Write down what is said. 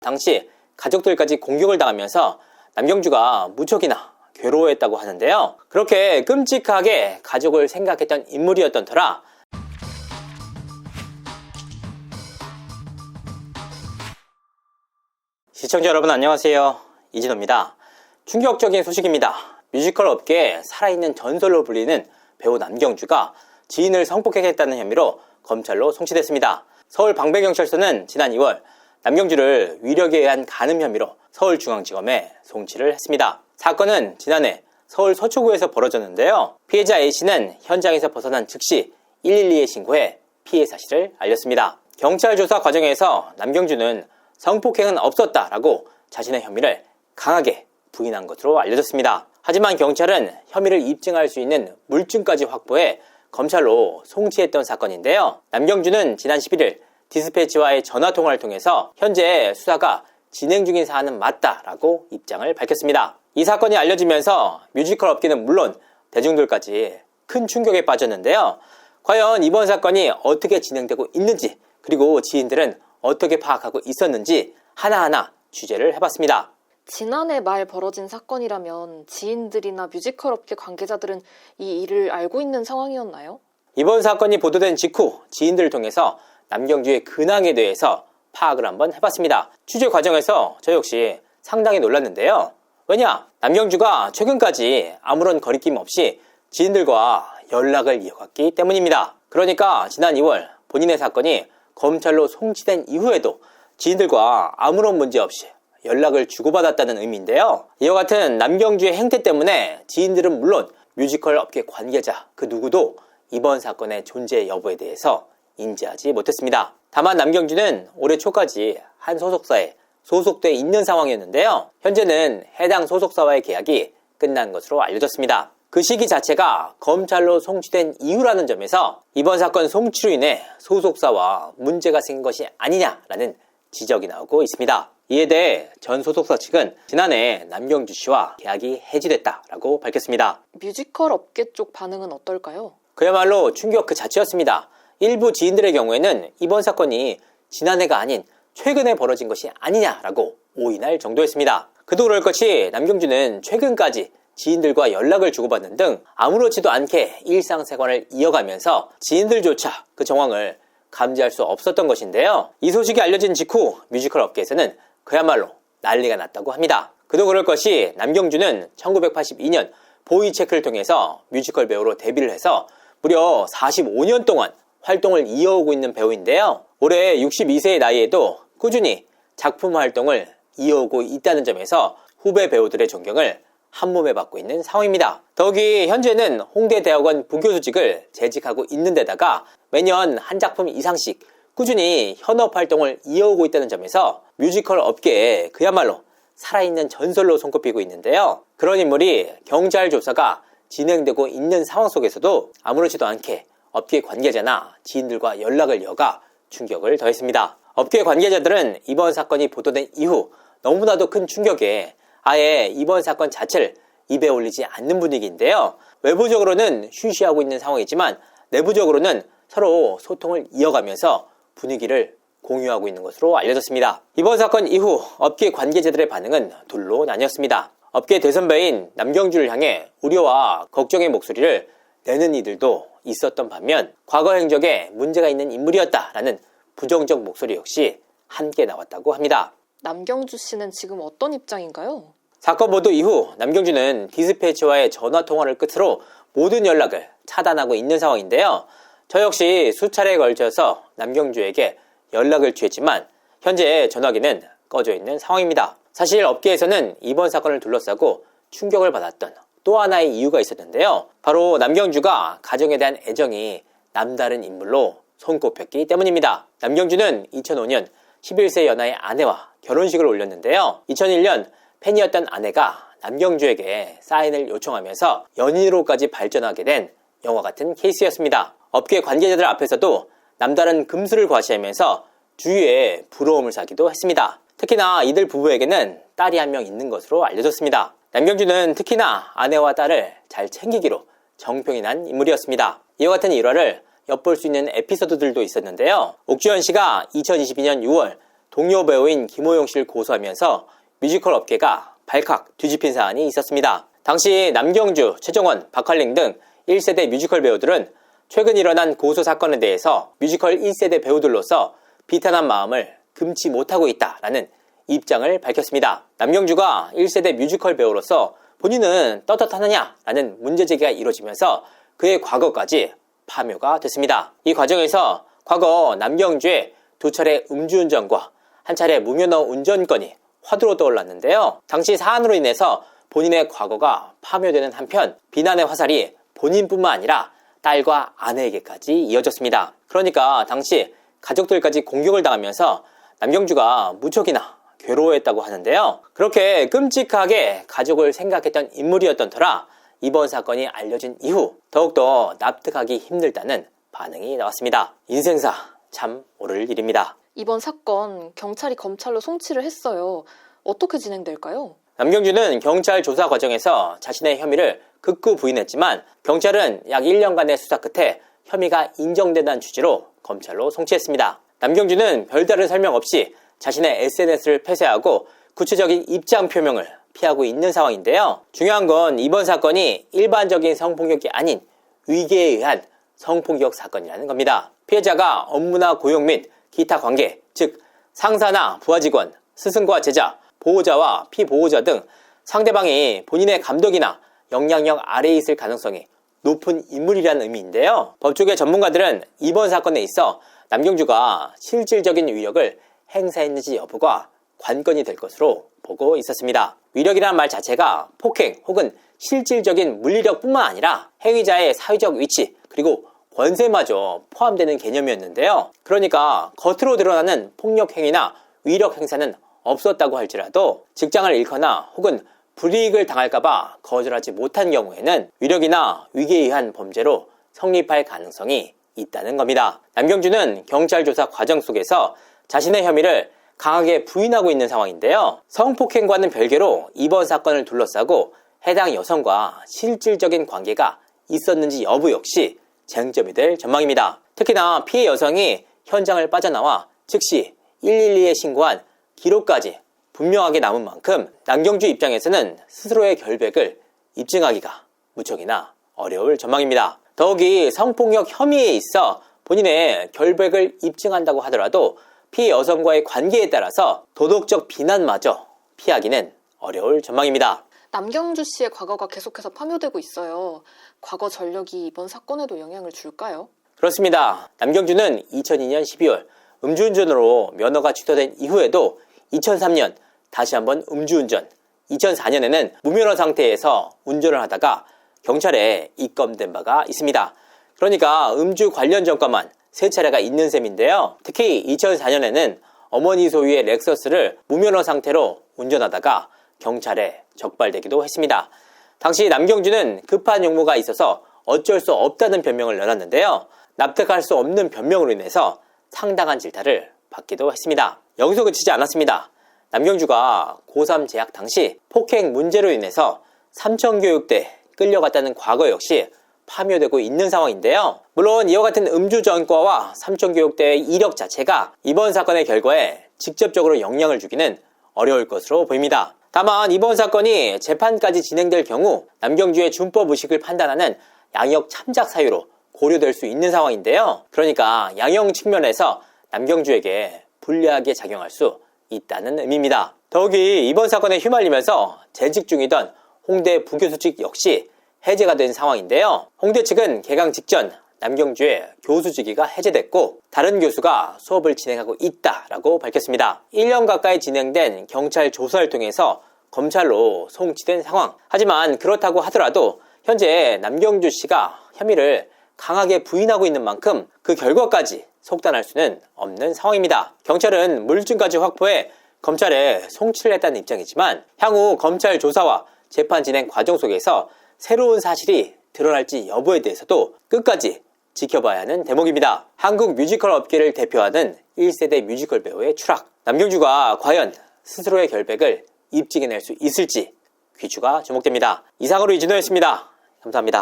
당시 가족들까지 공격을 당하면서 남경주가 무척이나 괴로워했다고 하는데요. 그렇게 끔찍하게 가족을 생각했던 인물이었던 터라 시청자 여러분 안녕하세요. 이진호입니다. 충격적인 소식입니다. 뮤지컬 업계에 살아있는 전설로 불리는 배우 남경주가 지인을 성폭행했다는 혐의로 검찰로 송치됐습니다. 서울 방배경찰서는 지난 2월 남경주를 위력에 의한 간음 혐의로 서울중앙지검에 송치를 했습니다. 사건은 지난해 서울 서초구에서 벌어졌는데요. 피해자 A씨는 현장에서 벗어난 즉시 112에 신고해 피해 사실을 알렸습니다. 경찰 조사 과정에서 남경주는 성폭행은 없었다라고 자신의 혐의를 강하게 부인한 것으로 알려졌습니다. 하지만 경찰은 혐의를 입증할 수 있는 물증까지 확보해 검찰로 송치했던 사건인데요. 남경주는 지난 11일 디스패치와의 전화통화를 통해서 현재 수사가 진행 중인 사안은 맞다라고 입장을 밝혔습니다. 이 사건이 알려지면서 뮤지컬 업계는 물론 대중들까지 큰 충격에 빠졌는데요. 과연 이번 사건이 어떻게 진행되고 있는지, 그리고 지인들은 어떻게 파악하고 있었는지 하나하나 취재를 해봤습니다. 지난해 말 벌어진 사건이라면 지인들이나 뮤지컬 업계 관계자들은 이 일을 알고 있는 상황이었나요? 이번 사건이 보도된 직후 지인들을 통해서 남경주의 근황에 대해서 파악을 한번 해봤습니다. 취재 과정에서 저 역시 상당히 놀랐는데요. 왜냐? 남경주가 최근까지 아무런 거리낌 없이 지인들과 연락을 이어갔기 때문입니다. 그러니까 지난 2월 본인의 사건이 검찰로 송치된 이후에도 지인들과 아무런 문제 없이 연락을 주고받았다는 의미인데요. 이와 같은 남경주의 행태 때문에 지인들은 물론 뮤지컬 업계 관계자 그 누구도 이번 사건의 존재 여부에 대해서 인지하지 못했습니다. 다만 남경주는 올해 초까지 한 소속사에 소속돼 있는 상황이었는데요. 현재는 해당 소속사와의 계약이 끝난 것으로 알려졌습니다. 그 시기 자체가 검찰로 송치된 이후라는 점에서 이번 사건 송치로 인해 소속사와 문제가 생긴 것이 아니냐라는 지적이 나오고 있습니다. 이에 대해 전 소속사 측은 지난해 남경주 씨와 계약이 해지됐다라고 밝혔습니다. 뮤지컬 업계 쪽 반응은 어떨까요? 그야말로 충격 그 자체였습니다. 일부 지인들의 경우에는 이번 사건이 지난해가 아닌 최근에 벌어진 것이 아니냐라고 오인할 정도였습니다. 그도 그럴 것이 남경주는 최근까지 지인들과 연락을 주고받는 등 아무렇지도 않게 일상생활을 이어가면서 지인들조차 그 정황을 감지할 수 없었던 것인데요. 이 소식이 알려진 직후 뮤지컬 업계에서는 그야말로 난리가 났다고 합니다. 그도 그럴 것이 남경주는 1982년 보이체크를 통해서 뮤지컬 배우로 데뷔를 해서 무려 45년 동안 활동을 이어오고 있는 배우인데요. 올해 62세의 나이에도 꾸준히 작품 활동을 이어오고 있다는 점에서 후배 배우들의 존경을 한몸에 받고 있는 상황입니다. 더욱이 현재는 홍대대학원 부교수직을 재직하고 있는 데다가 매년 한 작품 이상씩 꾸준히 현업 활동을 이어오고 있다는 점에서 뮤지컬 업계에 그야말로 살아있는 전설로 손꼽히고 있는데요. 그런 인물이 경찰 조사가 진행되고 있는 상황 속에서도 아무렇지도 않게 업계 관계자나 지인들과 연락을 이어가 충격을 더했습니다. 업계 관계자들은 이번 사건이 보도된 이후 너무나도 큰 충격에 아예 이번 사건 자체를 입에 올리지 않는 분위기인데요. 외부적으로는 쉬쉬하고 있는 상황이지만 내부적으로는 서로 소통을 이어가면서 분위기를 공유하고 있는 것으로 알려졌습니다. 이번 사건 이후 업계 관계자들의 반응은 둘로 나뉘었습니다. 업계 대선배인 남경주를 향해 우려와 걱정의 목소리를 내는 이들도 있었던 반면 과거 행적에 문제가 있는 인물이었다라는 부정적 목소리 역시 함께 나왔다고 합니다. 남경주 씨는 지금 어떤 입장인가요? 사건 보도 이후 남경주는 디스패치와의 전화통화를 끝으로 모든 연락을 차단하고 있는 상황인데요. 저 역시 수차례에 걸쳐서 남경주에게 연락을 취했지만 현재 전화기는 꺼져 있는 상황입니다. 사실 업계에서는 이번 사건을 둘러싸고 충격을 받았던 또 하나의 이유가 있었는데요. 바로 남경주가 가정에 대한 애정이 남다른 인물로 손꼽혔기 때문입니다. 남경주는 2005년 11세 연하의 아내와 결혼식을 올렸는데요. 2001년 팬이었던 아내가 남경주에게 사인을 요청하면서 연인으로까지 발전하게 된 영화 같은 케이스였습니다. 업계 관계자들 앞에서도 남다른 금수를 과시하면서 주위에 부러움을 사기도 했습니다. 특히나 이들 부부에게는 딸이 한 명 있는 것으로 알려졌습니다. 남경주는 특히나 아내와 딸을 잘 챙기기로 정평이 난 인물이었습니다. 이와 같은 일화를 엿볼 수 있는 에피소드들도 있었는데요. 옥주현 씨가 2022년 6월 동료 배우인 김호용 씨를 고소하면서 뮤지컬 업계가 발칵 뒤집힌 사안이 있었습니다. 당시 남경주, 최정원, 박할링 등 1세대 뮤지컬 배우들은 최근 일어난 고소 사건에 대해서 뮤지컬 1세대 배우들로서 비탄한 마음을 금치 못하고 있다라는 입장을 밝혔습니다. 남경주가 1세대 뮤지컬 배우로서 본인은 떳떳하느냐라는 문제제기가 이루어지면서 그의 과거까지 파묘가 됐습니다. 이 과정에서 과거 남경주의 2차례 음주운전과 한 차례 무면허 운전건이 화두로 떠올랐는데요. 당시 사안으로 인해서 본인의 과거가 파묘되는 한편 비난의 화살이 본인뿐만 아니라 딸과 아내에게까지 이어졌습니다. 그러니까 당시 가족들까지 공격을 당하면서 남경주가 무척이나 괴로워했다고 하는데요. 그렇게 끔찍하게 가족을 생각했던 인물이었던 터라 이번 사건이 알려진 이후 더욱더 납득하기 힘들다는 반응이 나왔습니다. 인생사 참 오를 일입니다. 이번 사건 경찰이 검찰로 송치를 했어요. 어떻게 진행될까요? 남경주는 경찰 조사 과정에서 자신의 혐의를 극구 부인했지만 경찰은 약 1년간의 수사 끝에 혐의가 인정된다는 취지로 검찰로 송치했습니다. 남경주는 별다른 설명 없이 자신의 SNS를 폐쇄하고 구체적인 입장 표명을 피하고 있는 상황인데요. 중요한 건 이번 사건이 일반적인 성폭력이 아닌 위계에 의한 성폭력 사건이라는 겁니다. 피해자가 업무나 고용 및 기타 관계, 즉 상사나 부하 직원, 스승과 제자, 보호자와 피보호자 등 상대방이 본인의 감독이나 영향력 아래에 있을 가능성이 높은 인물이라는 의미인데요. 법조계 전문가들은 이번 사건에 있어 남경주가 실질적인 위력을 행사했는지 여부가 관건이 될 것으로 보고 있었습니다. 위력이라는 말 자체가 폭행 혹은 실질적인 물리력뿐만 아니라 행위자의 사회적 위치 그리고 권세마저 포함되는 개념이었는데요. 그러니까 겉으로 드러나는 폭력 행위나 위력 행사는 없었다고 할지라도 직장을 잃거나 혹은 불이익을 당할까봐 거절하지 못한 경우에는 위력이나 위계에 의한 범죄로 성립할 가능성이 있다는 겁니다. 남경주는 경찰 조사 과정 속에서 자신의 혐의를 강하게 부인하고 있는 상황인데요. 성폭행과는 별개로 이번 사건을 둘러싸고 해당 여성과 실질적인 관계가 있었는지 여부 역시 쟁점이 될 전망입니다. 특히나 피해 여성이 현장을 빠져나와 즉시 112에 신고한 기록까지 분명하게 남은 만큼 남경주 입장에서는 스스로의 결백을 입증하기가 무척이나 어려울 전망입니다. 더욱이 성폭력 혐의에 있어 본인의 결백을 입증한다고 하더라도 피해 여성과의 관계에 따라서 도덕적 비난마저 피하기는 어려울 전망입니다. 남경주 씨의 과거가 계속해서 파묘되고 있어요. 과거 전력이 이번 사건에도 영향을 줄까요? 그렇습니다. 남경주는 2002년 12월 음주운전으로 면허가 취소된 이후에도 2003년 다시 한번 음주운전, 2004년에는 무면허 상태에서 운전을 하다가 경찰에 입건된 바가 있습니다. 그러니까 음주 관련 전과만 3차례가 있는 셈인데요. 특히 2004년에는 어머니 소유의 렉서스를 무면허 상태로 운전하다가 경찰에 적발되기도 했습니다. 당시 남경주는 급한 용무가 있어서 어쩔 수 없다는 변명을 내놨는데요. 납득할 수 없는 변명으로 인해서 상당한 질타를 받기도 했습니다. 여기서 그치지 않았습니다. 남경주가 고3 재학 당시 폭행 문제로 인해서 삼청교육대 끌려갔다는 과거 역시 파묘되고 있는 상황인데요. 물론 이와 같은 음주 전과와 삼청교육대의 이력 자체가 이번 사건의 결과에 직접적으로 영향을 주기는 어려울 것으로 보입니다. 다만 이번 사건이 재판까지 진행될 경우 남경주의 준법 의식을 판단하는 양형 참작 사유로 고려될 수 있는 상황인데요. 그러니까 양형 측면에서 남경주에게 불리하게 작용할 수 있다는 의미입니다. 더욱이 이번 사건에 휘말리면서 재직 중이던 홍대 부교수직 역시 해제가 된 상황인데요. 홍대 측은 개강 직전 남경주의 교수직위가 해제됐고 다른 교수가 수업을 진행하고 있다라고 밝혔습니다. 1년 가까이 진행된 경찰 조사를 통해서 검찰로 송치된 상황. 하지만 그렇다고 하더라도 현재 남경주 씨가 혐의를 강하게 부인하고 있는 만큼 그 결과까지 속단할 수는 없는 상황입니다. 경찰은 물증까지 확보해 검찰에 송치를 했다는 입장이지만 향후 검찰 조사와 재판 진행 과정 속에서 새로운 사실이 드러날지 여부에 대해서도 끝까지 지켜봐야 하는 대목입니다. 한국 뮤지컬 업계를 대표하는 1세대 뮤지컬 배우의 추락. 남경주가 과연 스스로의 결백을 입증해낼 수 있을지 귀추가 주목됩니다. 이상으로 이진호였습니다. 감사합니다.